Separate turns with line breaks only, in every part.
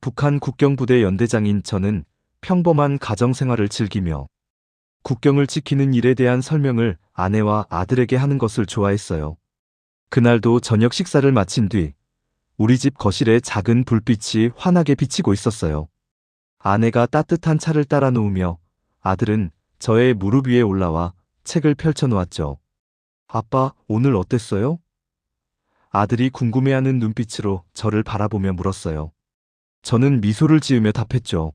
북한 국경부대 연대장인 저는 평범한 가정생활을 즐기며 국경을 지키는 일에 대한 설명을 아내와 아들에게 하는 것을 좋아했어요. 그날도 저녁 식사를 마친 뒤 우리 집 거실에 작은 불빛이 환하게 비치고 있었어요. 아내가 따뜻한 차를 따라 놓으며 아들은 저의 무릎 위에 올라와 책을 펼쳐 놓았죠. 아빠, 오늘 어땠어요? 아들이 궁금해하는 눈빛으로 저를 바라보며 물었어요. 저는 미소를 지으며 답했죠.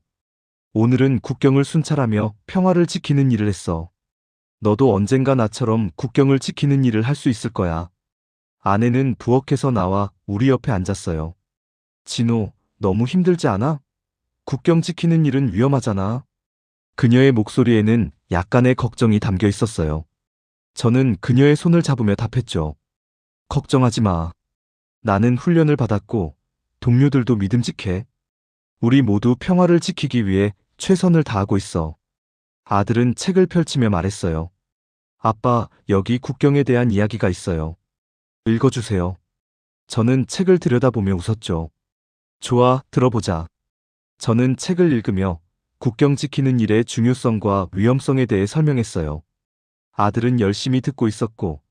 오늘은 국경을 순찰하며 평화를 지키는 일을 했어. 너도 언젠가 나처럼 국경을 지키는 일을 할 수 있을 거야. 아내는 부엌에서 나와 우리 옆에 앉았어요. 진호, 너무 힘들지 않아? 국경 지키는 일은 위험하잖아. 그녀의 목소리에는 약간의 걱정이 담겨 있었어요. 저는 그녀의 손을 잡으며 답했죠. 걱정하지 마. 나는 훈련을 받았고 동료들도 믿음직해. 우리 모두 평화를 지키기 위해 최선을 다하고 있어. 아들은 책을 펼치며 말했어요. 아빠, 여기 국경에 대한 이야기가 있어요. 읽어주세요. 저는 책을 들여다보며 웃었죠. 좋아, 들어보자. 저는 책을 읽으며 국경 지키는 일의 중요성과 위험성에 대해 설명했어요. 아들은 열심히 듣고 있었고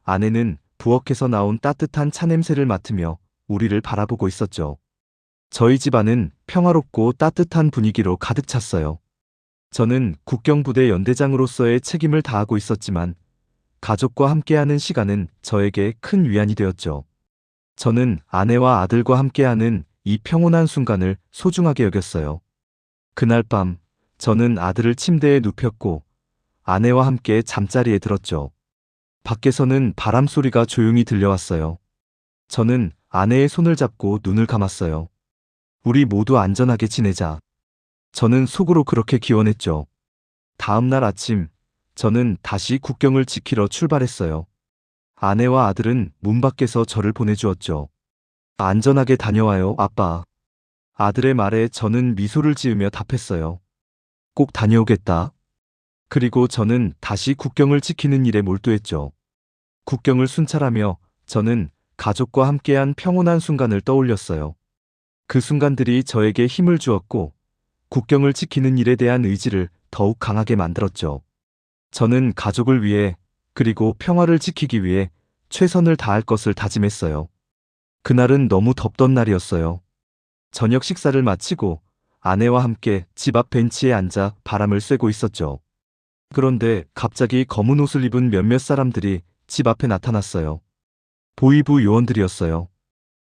아내는 부엌에서 나온 따뜻한 차 냄새를 맡으며 우리를 바라보고 있었죠. 저희 집안은 평화롭고 따뜻한 분위기로 가득 찼어요. 저는 국경부대 연대장으로서의 책임을 다하고 있었지만 가족과 함께하는 시간은 저에게 큰 위안이 되었죠. 저는 아내와 아들과 함께하는 이 평온한 순간을 소중하게 여겼어요. 그날 밤 저는 아들을 침대에 눕혔고 아내와 함께 잠자리에 들었죠. 밖에서는 바람 소리가 조용히 들려왔어요. 저는 아내의 손을 잡고 눈을 감았어요. 우리 모두 안전하게 지내자. 저는 속으로 그렇게 기원했죠. 다음 날 아침, 저는 다시 국경을 지키러 출발했어요. 아내와 아들은 문 밖에서 저를 보내주었죠. 안전하게 다녀와요, 아빠. 아들의 말에 저는 미소를 지으며 답했어요. 꼭 다녀오겠다. 그리고 저는 다시 국경을 지키는 일에 몰두했죠. 국경을 순찰하며 저는 가족과 함께한 평온한 순간을 떠올렸어요. 그 순간들이 저에게 힘을 주었고 국경을 지키는 일에 대한 의지를 더욱 강하게 만들었죠. 저는 가족을 위해 그리고 평화를 지키기 위해 최선을 다할 것을 다짐했어요. 그날은 너무 덥던 날이었어요. 저녁 식사를 마치고 아내와 함께 집 앞 벤치에 앉아 바람을 쐬고 있었죠. 그런데 갑자기 검은 옷을 입은 몇몇 사람들이 집 앞에 나타났어요. 보위부 요원들이었어요.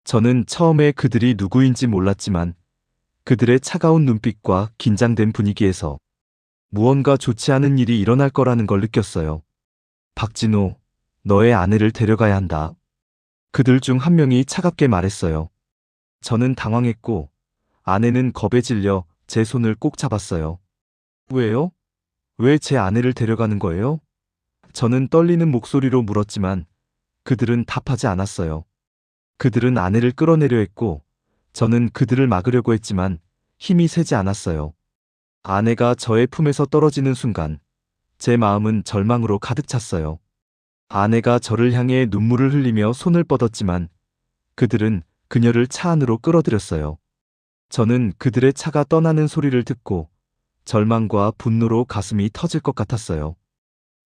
저는 처음에 그들이 누구인지 몰랐지만 그들의 차가운 눈빛과 긴장된 분위기에서 무언가 좋지 않은 일이 일어날 거라는 걸 느꼈어요. 박진호, 너의 아내를 데려가야 한다. 그들 중 한 명이 차갑게 말했어요. 저는 당황했고 아내는 겁에 질려 제 손을 꼭 잡았어요. 왜요? 왜 제 아내를 데려가는 거예요? 저는 떨리는 목소리로 물었지만 그들은 답하지 않았어요. 그들은 아내를 끌어내려 했고 저는 그들을 막으려고 했지만 힘이 세지 않았어요. 아내가 저의 품에서 떨어지는 순간 제 마음은 절망으로 가득 찼어요. 아내가 저를 향해 눈물을 흘리며 손을 뻗었지만 그들은 그녀를 차 안으로 끌어들였어요. 저는 그들의 차가 떠나는 소리를 듣고 절망과 분노로 가슴이 터질 것 같았어요.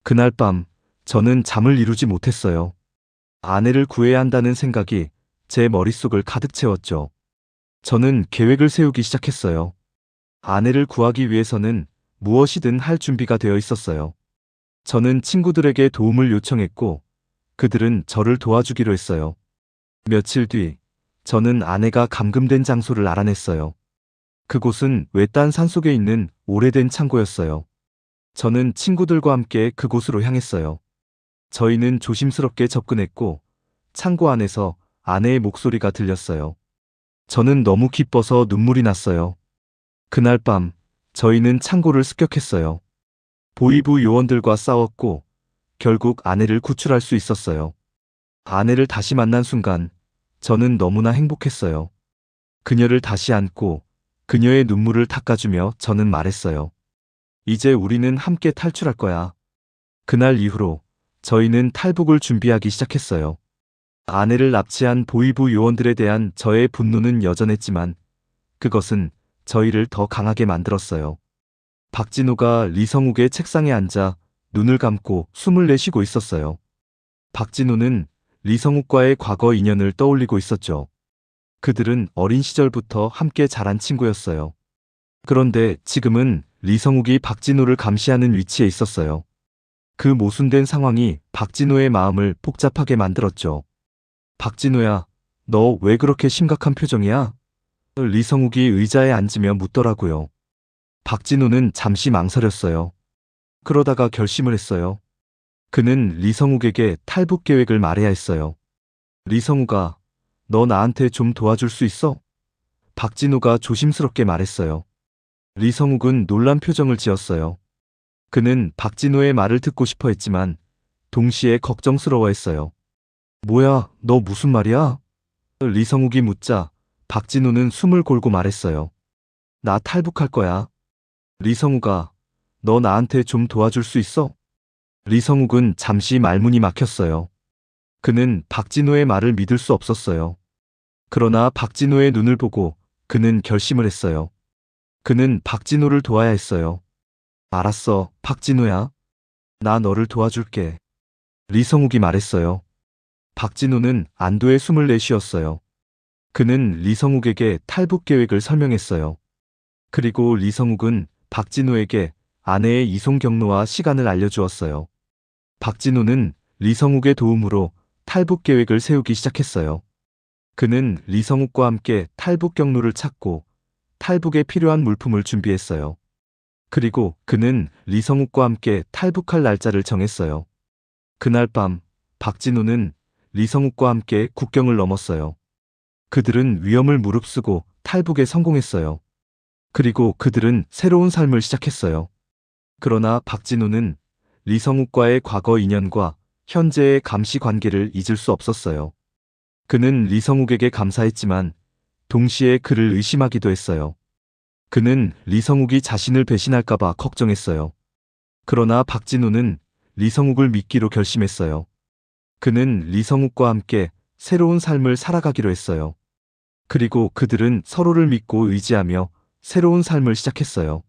그날 밤 저는 잠을 이루지 못했어요. 아내를 구해야 한다는 생각이 제 머릿속을 가득 채웠죠. 저는 계획을 세우기 시작했어요. 아내를 구하기 위해서는 무엇이든 할 준비가 되어 있었어요. 저는 친구들에게 도움을 요청했고 그들은 저를 도와주기로 했어요. 며칠 뒤 저는 아내가 감금된 장소를 알아냈어요. 그곳은 외딴 산속에 있는 오래된 창고였어요. 저는 친구들과 함께 그곳으로 향했어요. 저희는 조심스럽게 접근했고 창고 안에서 아내의 목소리가 들렸어요. 저는 너무 기뻐서 눈물이 났어요. 그날 밤 저희는 창고를 습격했어요. 보위부 요원들과 싸웠고 결국 아내를 구출할 수 있었어요. 아내를 다시 만난 순간 저는 너무나 행복했어요. 그녀를 다시 안고 그녀의 눈물을 닦아주며 저는 말했어요. 이제 우리는 함께 탈출할 거야. 그날 이후로 저희는 탈북을 준비하기 시작했어요. 아내를 납치한 보위부 요원들에 대한 저의 분노는 여전했지만 그것은 저희를 더 강하게 만들었어요. 박진호가 리성욱의 책상에 앉아 눈을 감고 숨을 내쉬고 있었어요. 박진호는 리성욱과의 과거 인연을 떠올리고 있었죠. 그들은 어린 시절부터 함께 자란 친구였어요. 그런데 지금은 리성욱이 박진호를 감시하는 위치에 있었어요. 그 모순된 상황이 박진호의 마음을 복잡하게 만들었죠. 박진호야, 너 왜 그렇게 심각한 표정이야? 리성욱이 의자에 앉으며 묻더라고요. 박진호는 잠시 망설였어요. 그러다가 결심을 했어요. 그는 리성욱에게 탈북 계획을 말해야 했어요. 리성욱아, 너 나한테 좀 도와줄 수 있어? 박진호가 조심스럽게 말했어요. 리성욱은 놀란 표정을 지었어요. 그는 박진호의 말을 듣고 싶어 했지만 동시에 걱정스러워했어요. 뭐야, 너 무슨 말이야? 리성욱이 묻자 박진호는 숨을 골고 말했어요. 나 탈북할 거야. 리성욱아, 너 나한테 좀 도와줄 수 있어? 리성욱은 잠시 말문이 막혔어요. 그는 박진호의 말을 믿을 수 없었어요. 그러나 박진호의 눈을 보고 그는 결심을 했어요. 그는 박진호를 도와야 했어요. 알았어, 박진호야. 나 너를 도와줄게. 리성욱이 말했어요. 박진호는 안도의 숨을 내쉬었어요. 그는 리성욱에게 탈북 계획을 설명했어요. 그리고 리성욱은 박진호에게 아내의 이송 경로와 시간을 알려주었어요. 박진호는 리성욱의 도움으로 탈북 계획을 세우기 시작했어요. 그는 리성욱과 함께 탈북 경로를 찾고 탈북에 필요한 물품을 준비했어요. 그리고 그는 리성욱과 함께 탈북할 날짜를 정했어요. 그날 밤 박진호는 리성욱과 함께 국경을 넘었어요. 그들은 위험을 무릅쓰고 탈북에 성공했어요. 그리고 그들은 새로운 삶을 시작했어요. 그러나 박진호는 리성욱과의 과거 인연과 현재의 감시 관계를 잊을 수 없었어요. 그는 리성욱에게 감사했지만 동시에 그를 의심하기도 했어요. 그는 리성욱이 자신을 배신할까봐 걱정했어요. 그러나 박진호는 리성욱을 믿기로 결심했어요. 그는 리성욱과 함께 새로운 삶을 살아가기로 했어요. 그리고 그들은 서로를 믿고 의지하며 새로운 삶을 시작했어요.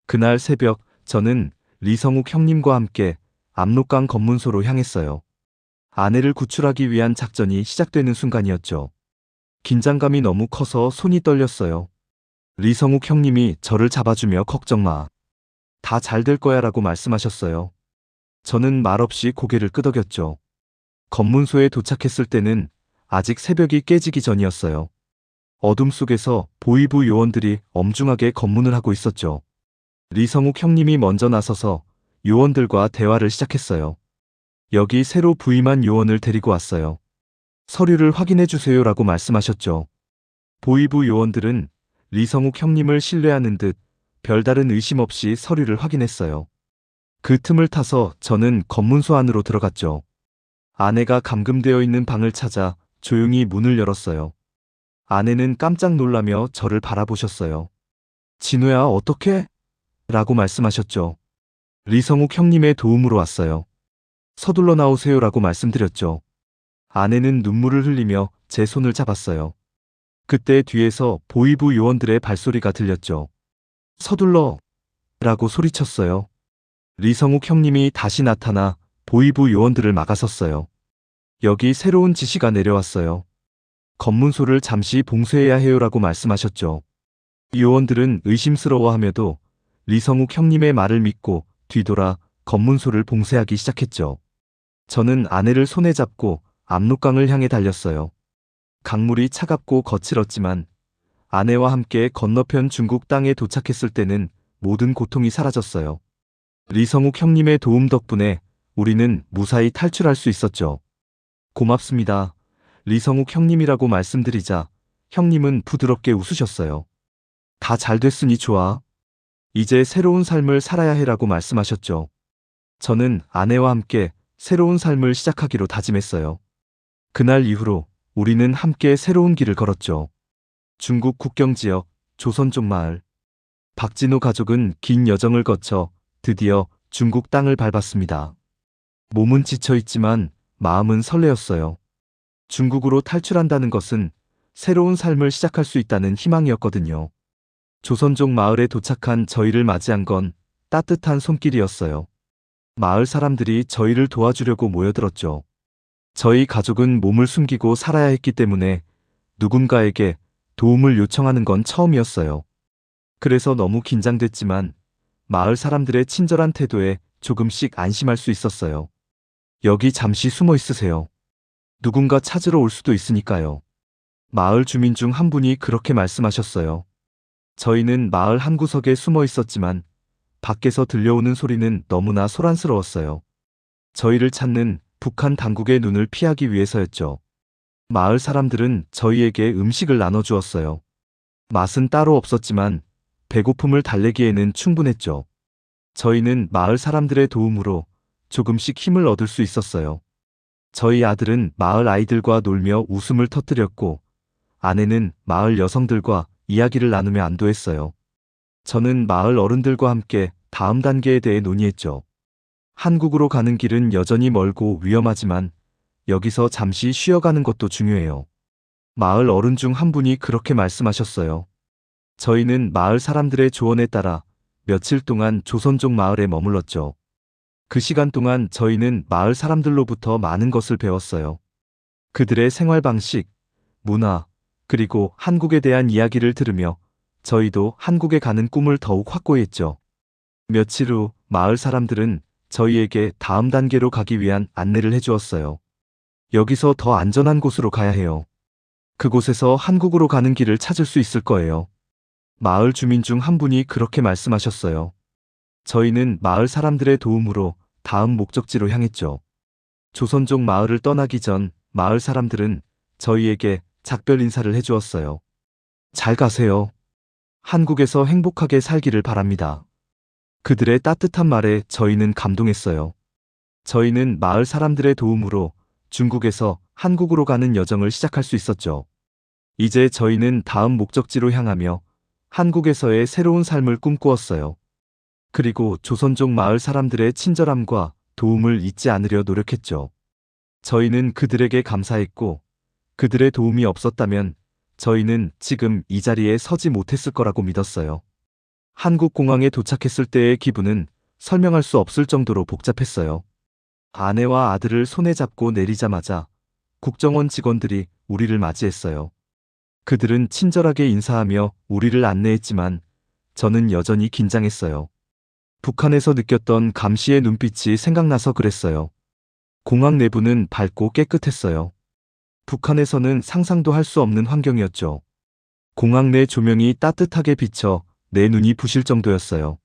그날 새벽 저는 리성욱 형님과 함께 압록강 검문소로 향했어요. 아내를 구출하기 위한 작전이 시작되는 순간이었죠. 긴장감이 너무 커서 손이 떨렸어요. 리성욱 형님이 저를 잡아주며 걱정 마. 다 잘 될 거야 라고 말씀하셨어요. 저는 말없이 고개를 끄덕였죠. 검문소에 도착했을 때는 아직 새벽이 깨지기 전이었어요. 어둠 속에서 보위부 요원들이 엄중하게 검문을 하고 있었죠. 리성욱 형님이 먼저 나서서 요원들과 대화를 시작했어요. 여기 새로 부임한 요원을 데리고 왔어요. 서류를 확인해 주세요 라고 말씀하셨죠. 보위부 요원들은 리성욱 형님을 신뢰하는 듯 별다른 의심 없이 서류를 확인했어요. 그 틈을 타서 저는 검문소 안으로 들어갔죠. 아내가 감금되어 있는 방을 찾아 조용히 문을 열었어요. 아내는 깜짝 놀라며 저를 바라보셨어요. 진호야, 어떡해? 라고 말씀하셨죠. 리성욱 형님의 도움으로 왔어요. 서둘러 나오세요 라고 말씀드렸죠. 아내는 눈물을 흘리며 제 손을 잡았어요. 그때 뒤에서 보위부 요원들의 발소리가 들렸죠. 서둘러! 라고 소리쳤어요. 리성욱 형님이 다시 나타나 보위부 요원들을 막아섰어요. 여기 새로운 지시가 내려왔어요. 검문소를 잠시 봉쇄해야 해요 라고 말씀하셨죠. 요원들은 의심스러워하며도 리성욱 형님의 말을 믿고 뒤돌아 검문소를 봉쇄하기 시작했죠. 저는 아내를 손에 잡고 압록강을 향해 달렸어요. 강물이 차갑고 거칠었지만 아내와 함께 건너편 중국 땅에 도착했을 때는 모든 고통이 사라졌어요. 리성욱 형님의 도움 덕분에 우리는 무사히 탈출할 수 있었죠. 고맙습니다. 리성욱 형님이라고 말씀드리자 형님은 부드럽게 웃으셨어요. 다 잘 됐으니 좋아. 이제 새로운 삶을 살아야 해라고 말씀하셨죠. 저는 아내와 함께 새로운 삶을 시작하기로 다짐했어요. 그날 이후로 우리는 함께 새로운 길을 걸었죠. 중국 국경 지역 조선 쪽 마을. 박진호 가족은 긴 여정을 거쳐 드디어 중국 땅을 밟았습니다. 몸은 지쳐 있지만 마음은 설레었어요. 중국으로 탈출한다는 것은 새로운 삶을 시작할 수 있다는 희망이었거든요. 조선족 마을에 도착한 저희를 맞이한 건 따뜻한 손길이었어요. 마을 사람들이 저희를 도와주려고 모여들었죠. 저희 가족은 몸을 숨기고 살아야 했기 때문에 누군가에게 도움을 요청하는 건 처음이었어요. 그래서 너무 긴장됐지만 마을 사람들의 친절한 태도에 조금씩 안심할 수 있었어요. 여기 잠시 숨어 있으세요. 누군가 찾으러 올 수도 있으니까요. 마을 주민 중 한 분이 그렇게 말씀하셨어요. 저희는 마을 한 구석에 숨어 있었지만 밖에서 들려오는 소리는 너무나 소란스러웠어요. 저희를 찾는 북한 당국의 눈을 피하기 위해서였죠. 마을 사람들은 저희에게 음식을 나눠주었어요. 맛은 따로 없었지만 배고픔을 달래기에는 충분했죠. 저희는 마을 사람들의 도움으로 조금씩 힘을 얻을 수 있었어요. 저희 아들은 마을 아이들과 놀며 웃음을 터뜨렸고, 아내는 마을 여성들과 이야기를 나누며 안도했어요. 저는 마을 어른들과 함께 다음 단계에 대해 논의했죠. 한국으로 가는 길은 여전히 멀고 위험하지만 여기서 잠시 쉬어가는 것도 중요해요. 마을 어른 중 한 분이 그렇게 말씀하셨어요. 저희는 마을 사람들의 조언에 따라 며칠 동안 조선족 마을에 머물렀죠. 그 시간 동안 저희는 마을 사람들로부터 많은 것을 배웠어요. 그들의 생활 방식, 문화, 그리고 한국에 대한 이야기를 들으며 저희도 한국에 가는 꿈을 더욱 확고히 했죠. 며칠 후 마을 사람들은 저희에게 다음 단계로 가기 위한 안내를 해주었어요. 여기서 더 안전한 곳으로 가야 해요. 그곳에서 한국으로 가는 길을 찾을 수 있을 거예요. 마을 주민 중 한 분이 그렇게 말씀하셨어요. 저희는 마을 사람들의 도움으로 다음 목적지로 향했죠. 조선족 마을을 떠나기 전 마을 사람들은 저희에게 작별 인사를 해주었어요. 잘 가세요. 한국에서 행복하게 살기를 바랍니다. 그들의 따뜻한 말에 저희는 감동했어요. 저희는 마을 사람들의 도움으로 중국에서 한국으로 가는 여정을 시작할 수 있었죠. 이제 저희는 다음 목적지로 향하며 한국에서의 새로운 삶을 꿈꾸었어요. 그리고 조선족 마을 사람들의 친절함과 도움을 잊지 않으려 노력했죠. 저희는 그들에게 감사했고, 그들의 도움이 없었다면 저희는 지금 이 자리에 서지 못했을 거라고 믿었어요. 한국 공항에 도착했을 때의 기분은 설명할 수 없을 정도로 복잡했어요. 아내와 아들을 손에 잡고 내리자마자 국정원 직원들이 우리를 맞이했어요. 그들은 친절하게 인사하며 우리를 안내했지만 저는 여전히 긴장했어요. 북한에서 느꼈던 감시의 눈빛이 생각나서 그랬어요. 공항 내부는 밝고 깨끗했어요. 북한에서는 상상도 할 수 없는 환경이었죠. 공항 내 조명이 따뜻하게 비쳐 내 눈이 부실 정도였어요.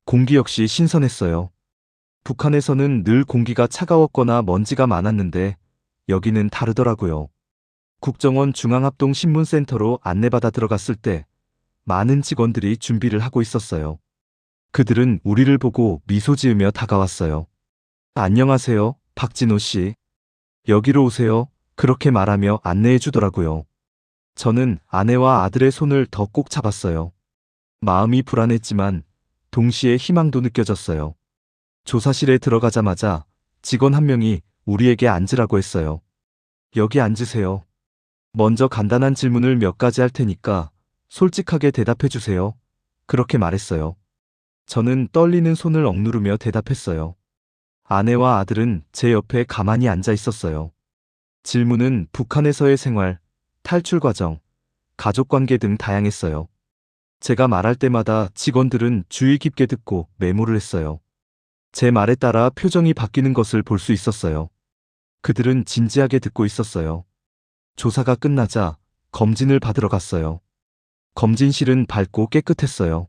공기 역시 신선했어요. 북한에서는 늘 공기가 차가웠거나 먼지가 많았는데 여기는 다르더라고요. 국정원 중앙합동 신문센터로 안내받아 들어갔을 때 많은 직원들이 준비를 하고 있었어요. 그들은 우리를 보고 미소 지으며 다가왔어요. 안녕하세요, 박진호 씨. 여기로 오세요. 그렇게 말하며 안내해 주더라고요. 저는 아내와 아들의 손을 더 꼭 잡았어요. 마음이 불안했지만 동시에 희망도 느껴졌어요. 조사실에 들어가자마자 직원 한 명이 우리에게 앉으라고 했어요. 여기 앉으세요. 먼저 간단한 질문을 몇 가지 할 테니까 솔직하게 대답해 주세요. 그렇게 말했어요. 저는 떨리는 손을 억누르며 대답했어요. 아내와 아들은 제 옆에 가만히 앉아 있었어요. 질문은 북한에서의 생활, 탈출 과정, 가족관계 등 다양했어요. 제가 말할 때마다 직원들은 주의 깊게 듣고 메모를 했어요. 제 말에 따라 표정이 바뀌는 것을 볼 수 있었어요. 그들은 진지하게 듣고 있었어요. 조사가 끝나자 검진을 받으러 갔어요. 검진실은 밝고 깨끗했어요.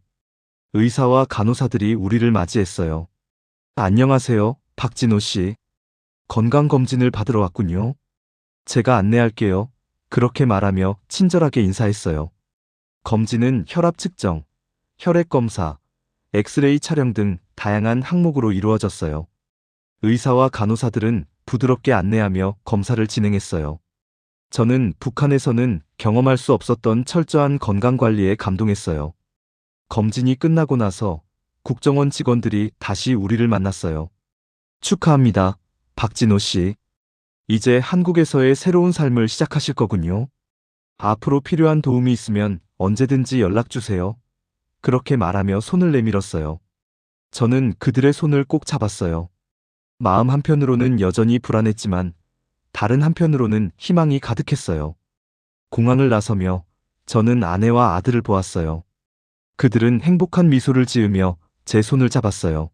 의사와 간호사들이 우리를 맞이했어요. 안녕하세요, 박진호 씨. 건강검진을 받으러 왔군요. 제가 안내할게요. 그렇게 말하며 친절하게 인사했어요. 검진은 혈압 측정, 혈액 검사, 엑스레이 촬영 등 다양한 항목으로 이루어졌어요. 의사와 간호사들은 부드럽게 안내하며 검사를 진행했어요. 저는 북한에서는 경험할 수 없었던 철저한 건강관리에 감동했어요. 검진이 끝나고 나서 국정원 직원들이 다시 우리를 만났어요. 축하합니다, 박진호 씨. 이제 한국에서의 새로운 삶을 시작하실 거군요. 앞으로 필요한 도움이 있으면 언제든지 연락 주세요. 그렇게 말하며 손을 내밀었어요. 저는 그들의 손을 꼭 잡았어요. 마음 한편으로는 여전히 불안했지만 다른 한편으로는 희망이 가득했어요. 공항을 나서며 저는 아내와 아들을 보았어요. 그들은 행복한 미소를 지으며 제 손을 잡았어요.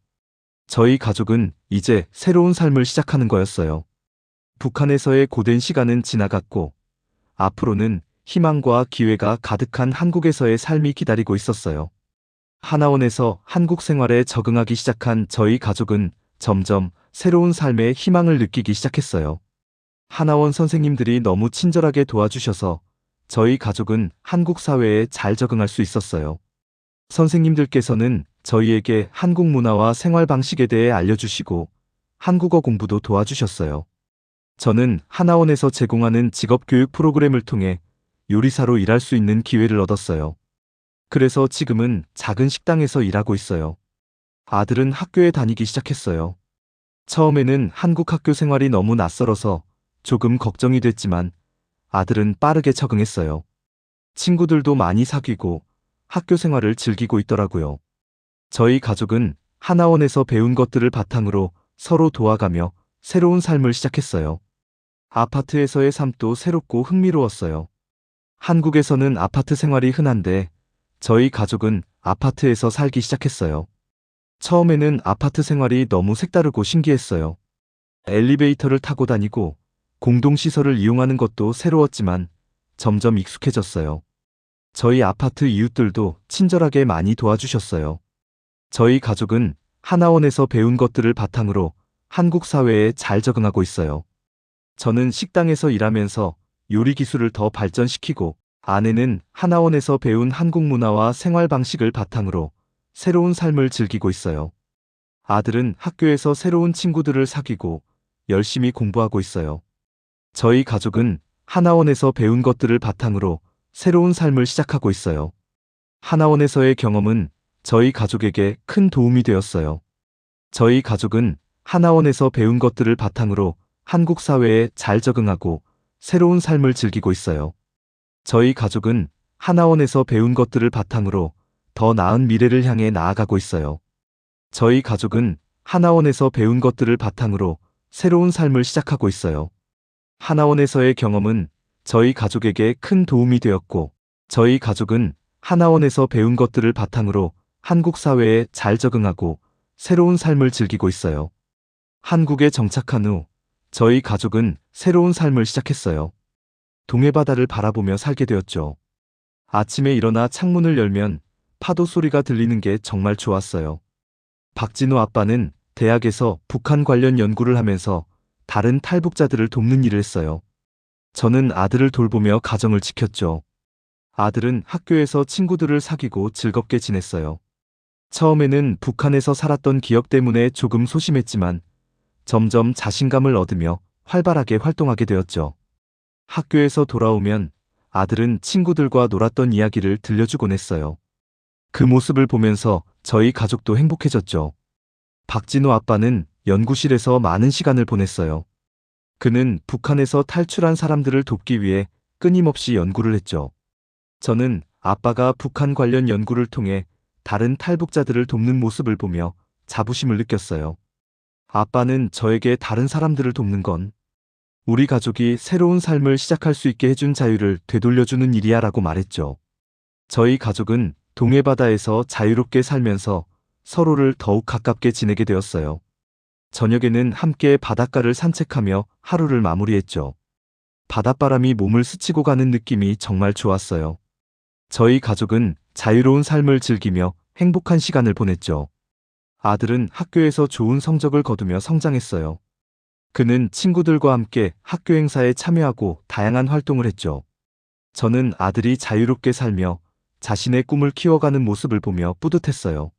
저희 가족은 이제 새로운 삶을 시작하는 거였어요. 북한에서의 고된 시간은 지나갔고 앞으로는 희망과 기회가 가득한 한국에서의 삶이 기다리고 있었어요. 하나원에서 한국 생활에 적응하기 시작한 저희 가족은 점점 새로운 삶의 희망을 느끼기 시작했어요. 하나원 선생님들이 너무 친절하게 도와주셔서 저희 가족은 한국 사회에 잘 적응할 수 있었어요. 선생님들께서는 저희에게 한국 문화와 생활 방식에 대해 알려주시고 한국어 공부도 도와주셨어요. 저는 하나원에서 제공하는 직업교육 프로그램을 통해 요리사로 일할 수 있는 기회를 얻었어요. 그래서 지금은 작은 식당에서 일하고 있어요. 아들은 학교에 다니기 시작했어요. 처음에는 한국 학교 생활이 너무 낯설어서 조금 걱정이 됐지만 아들은 빠르게 적응했어요. 친구들도 많이 사귀고 학교 생활을 즐기고 있더라고요. 저희 가족은 하나원에서 배운 것들을 바탕으로 서로 도와가며 새로운 삶을 시작했어요. 아파트에서의 삶도 새롭고 흥미로웠어요. 한국에서는 아파트 생활이 흔한데 저희 가족은 아파트에서 살기 시작했어요. 처음에는 아파트 생활이 너무 색다르고 신기했어요. 엘리베이터를 타고 다니고 공동시설을 이용하는 것도 새로웠지만 점점 익숙해졌어요. 저희 아파트 이웃들도 친절하게 많이 도와주셨어요. 저희 가족은 하나원에서 배운 것들을 바탕으로 한국 사회에 잘 적응하고 있어요. 저는 식당에서 일하면서 요리 기술을 더 발전시키고 아내는 하나원에서 배운 한국 문화와 생활 방식을 바탕으로 새로운 삶을 즐기고 있어요. 아들은 학교에서 새로운 친구들을 사귀고 열심히 공부하고 있어요. 저희 가족은 하나원에서 배운 것들을 바탕으로 새로운 삶을 시작하고 있어요. 하나원에서의 경험은 저희 가족에게 큰 도움이 되었어요. 저희 가족은 하나원에서 배운 것들을 바탕으로 한국 사회에 잘 적응하고 새로운 삶을 즐기고 있어요. 저희 가족은 하나원에서 배운 것들을 바탕으로 더 나은 미래를 향해 나아가고 있어요. 저희 가족은 하나원에서 배운 것들을 바탕으로 새로운 삶을 시작하고 있어요. 하나원에서의 경험은 저희 가족에게 큰 도움이 되었고, 저희 가족은 하나원에서 배운 것들을 바탕으로 한국 사회에 잘 적응하고 새로운 삶을 즐기고 있어요. 한국에 정착한 후 저희 가족은 새로운 삶을 시작했어요. 동해바다를 바라보며 살게 되었죠. 아침에 일어나 창문을 열면 파도 소리가 들리는 게 정말 좋았어요. 박진호 아빠는 대학에서 북한 관련 연구를 하면서 다른 탈북자들을 돕는 일을 했어요. 저는 아들을 돌보며 가정을 지켰죠. 아들은 학교에서 친구들을 사귀고 즐겁게 지냈어요. 처음에는 북한에서 살았던 기억 때문에 조금 소심했지만 점점 자신감을 얻으며 활발하게 활동하게 되었죠. 학교에서 돌아오면 아들은 친구들과 놀았던 이야기를 들려주곤 했어요. 그 모습을 보면서 저희 가족도 행복해졌죠. 박진호 아빠는 연구실에서 많은 시간을 보냈어요. 그는 북한에서 탈출한 사람들을 돕기 위해 끊임없이 연구를 했죠. 저는 아빠가 북한 관련 연구를 통해 다른 탈북자들을 돕는 모습을 보며 자부심을 느꼈어요. 아빠는 저에게 다른 사람들을 돕는 건 우리 가족이 새로운 삶을 시작할 수 있게 해준 자유를 되돌려주는 일이야 라고 말했죠. 저희 가족은 동해바다에서 자유롭게 살면서 서로를 더욱 가깝게 지내게 되었어요. 저녁에는 함께 바닷가를 산책하며 하루를 마무리했죠. 바닷바람이 몸을 스치고 가는 느낌이 정말 좋았어요. 저희 가족은 자유로운 삶을 즐기며 행복한 시간을 보냈죠. 아들은 학교에서 좋은 성적을 거두며 성장했어요. 그는 친구들과 함께 학교 행사에 참여하고 다양한 활동을 했죠. 저는 아들이 자유롭게 살며 자신의 꿈을 키워가는 모습을 보며 뿌듯했어요.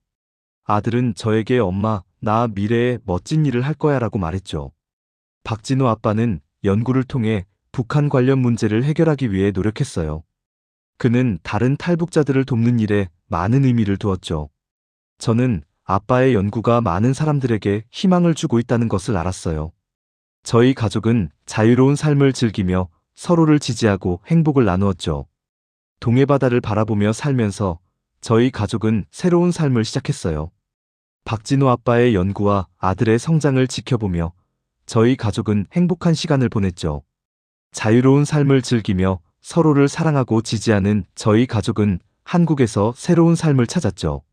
아들은 저에게 엄마, 나 미래에 멋진 일을 할 거야 라고 말했죠. 박진호 아빠는 연구를 통해 북한 관련 문제를 해결하기 위해 노력했어요. 그는 다른 탈북자들을 돕는 일에 많은 의미를 두었죠. 저는 아빠의 연구가 많은 사람들에게 희망을 주고 있다는 것을 알았어요. 저희 가족은 자유로운 삶을 즐기며 서로를 지지하고 행복을 나누었죠. 동해바다를 바라보며 살면서 저희 가족은 새로운 삶을 시작했어요. 박진호 아빠의 연구와 아들의 성장을 지켜보며 저희 가족은 행복한 시간을 보냈죠. 자유로운 삶을 즐기며 서로를 사랑하고 지지하는 저희 가족은 한국에서 새로운 삶을 찾았죠.